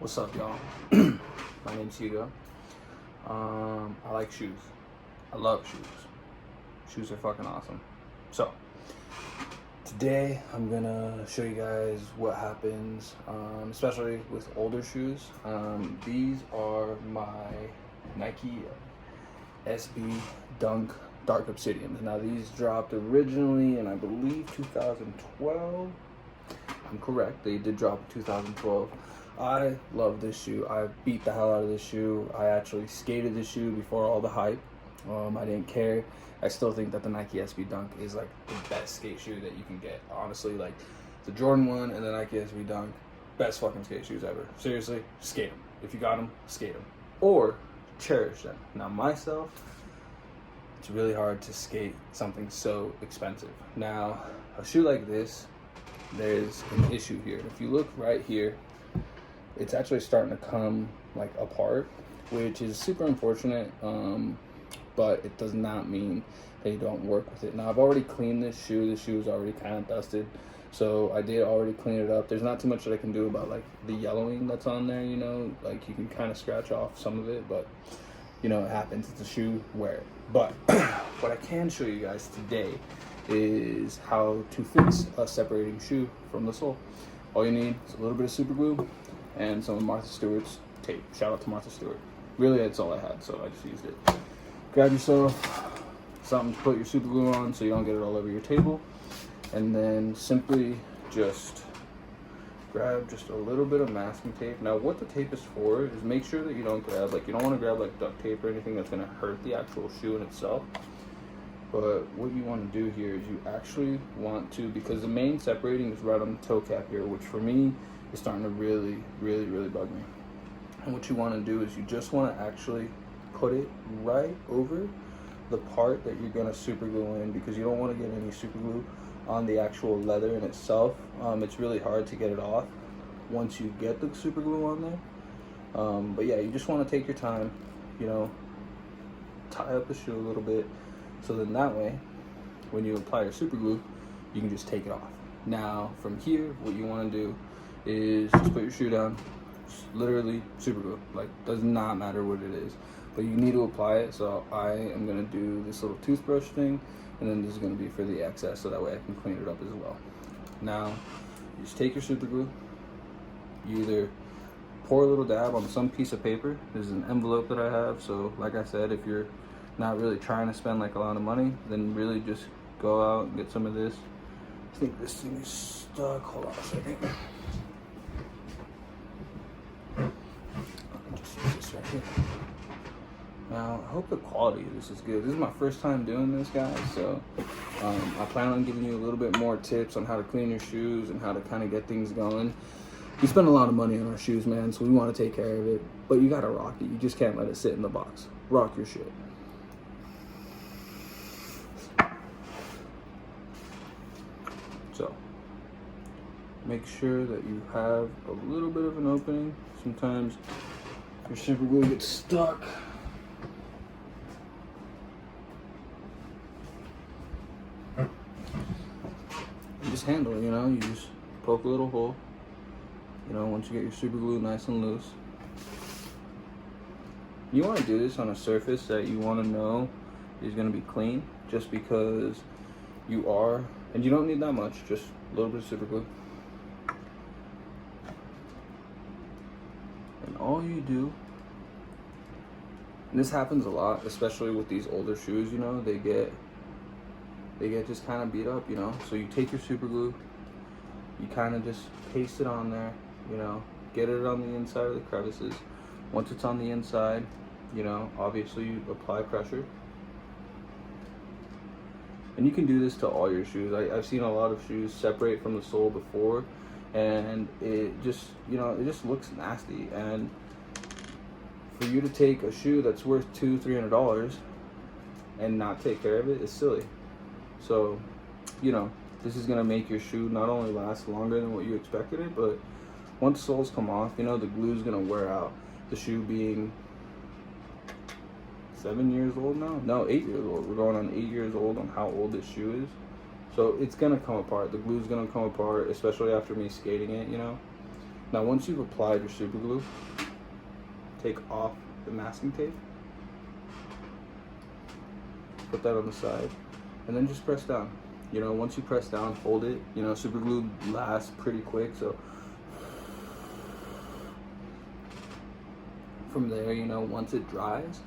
What's up, y'all? My name's Hugo. I like shoes. I love shoes. Shoes are fucking awesome. So, today I'm gonna show you guys what happens, especially with older shoes. These are my Nike SB Dunk Dark Obsidians. Now, these dropped originally in, I believe, 2012. I'm correct, they did drop in 2012. I love this shoe. I beat the hell out of this shoe. I actually skated this shoe before all the hype. I didn't care. I still think that the Nike SB Dunk is like the best skate shoe that you can get. Honestly, like the Jordan 1 and the Nike SB Dunk, best fucking skate shoes ever. Seriously, skate them. If you got them, skate them. Or cherish them. Now myself, it's really hard to skate something so expensive. Now, a shoe like this, there's an issue here. If you look right here, it's actually starting to come like apart, which is super unfortunate, but it does not mean that you don't work with it. Now, I've already cleaned this shoe. The shoe is already kind of dusted, so I did already clean it up. There's not too much that I can do about like the yellowing that's on there, you know, like you can kind of scratch off some of it, but you know, it happens. It's a shoe, wear it. But what I can show you guys today is how to fix a separating shoe from the sole. All you need is a little bit of super glue and some of Martha Stewart's tape. Shout out to Martha Stewart. Really, that's all I had, so I just used it. Grab yourself something to put your super glue on so you don't get it all over your table, and then simply just grab just a little bit of masking tape. Now, what the tape is for is make sure that you don't grab, like, you don't want to grab like duct tape or anything that's going to hurt the actual shoe in itself. But what you want to do here is you actually want to, because the main separating is right on the toe cap here, which for me is starting to really bug me. And what you want to do is you just want to actually put it right over the part that you're going to super glue in, because you don't want to get any super glue on the actual leather in itself. It's really hard to get it off once you get the super glue on there. But yeah, you just want to take your time, you know, tie up the shoe a little bit, so then that way, when you apply your super glue, you can just take it off. Now, from here, what you want to do is just put your shoe down, just literally super glue. Like, does not matter what it is, but you need to apply it. So I am going to do this little toothbrush thing, and then this is going to be for the excess, so that way I can clean it up as well. Now, you just take your super glue, you either pour a little dab on some piece of paper. This is an envelope that I have, so like I said, if you're not really trying to spend like a lot of money, then really just go out and get some of this. I think this thing is stuck. Hold on a second. I'll just use this right here. Now, I hope the quality of this is good. This is my first time doing this, guys, so I plan on giving you a little bit more tips on how to clean your shoes and how to kind of get things going. We spend a lot of money on our shoes, man, so we want to take care of it, but you gotta rock it. You just can't let it sit in the box. Rock your shit. So, make sure that you have a little bit of an opening. Sometimes your super glue gets stuck. You just handle it, you know, you just poke a little hole, you know, once you get your super glue nice and loose. You want to do this on a surface that you want to know is going to be clean, just because you are, and you don't need that much, just a little bit of super glue. And all you do, and this happens a lot, especially with these older shoes, you know, they get just kind of beat up, you know. So you take your super glue, you kind of just paste it on there, you know, get it on the inside of the crevices. Once it's on the inside, you know, obviously you apply pressure. And you can do this to all your shoes. I've seen a lot of shoes separate from the sole before, and it just, you know, it just looks nasty. And for you to take a shoe that's worth $200-300 and not take care of it is silly. So, you know, this is gonna make your shoe not only last longer than what you expected it, but once soles come off, you know, the glue's gonna wear out. The shoe being 7 years old now? No, 8 years old. We're going on 8 years old on how old this shoe is. So it's gonna come apart. The glue's gonna come apart, especially after me skating it, you know. Now once you've applied your super glue, take off the masking tape, put that on the side, and then just press down. You know, once you press down, hold it. You know, super glue lasts pretty quick, so from there, you know, once it dries,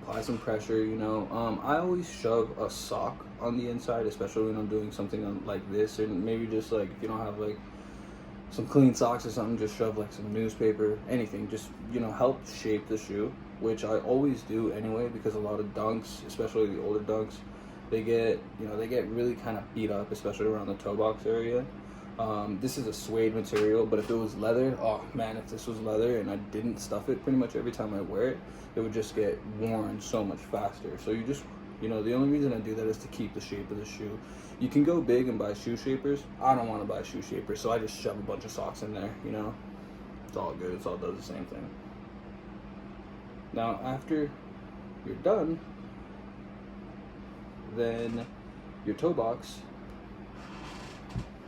apply some pressure. You know, I always shove a sock on the inside, especially when I'm doing something like this, and maybe just like if you don't have like some clean socks or something, just shove like some newspaper, anything, just, you know, help shape the shoe, which I always do anyway, because a lot of dunks, especially the older dunks, they get really kind of beat up, especially around the toe box area. This is a suede material, but if it was leather, oh man, if this was leather and I didn't stuff it pretty much every time I wear it, it would just get worn so much faster. So you just, you know, the only reason I do that is to keep the shape of the shoe. You can go big and buy shoe shapers. I don't want to buy shoe shapers, so I just shove a bunch of socks in there, you know. It's all good, it's all does the same thing. Now after you're done, then your toe box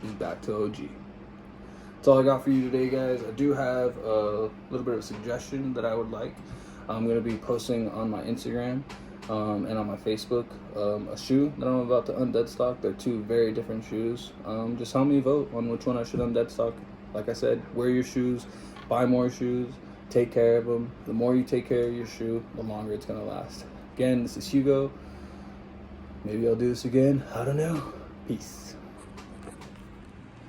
is back to OG. That's all I got for you today, guys. I do have a little bit of a suggestion that I would like. I'm going to be posting on my Instagram and on my Facebook a shoe that I'm about to undead stock. They're two very different shoes. Just help me vote on which one I should undead stock. Like I said, wear your shoes, buy more shoes, take care of them. The more you take care of your shoe, the longer it's going to last. Again, this is Hugo. Maybe I'll do this again. I don't know. Peace.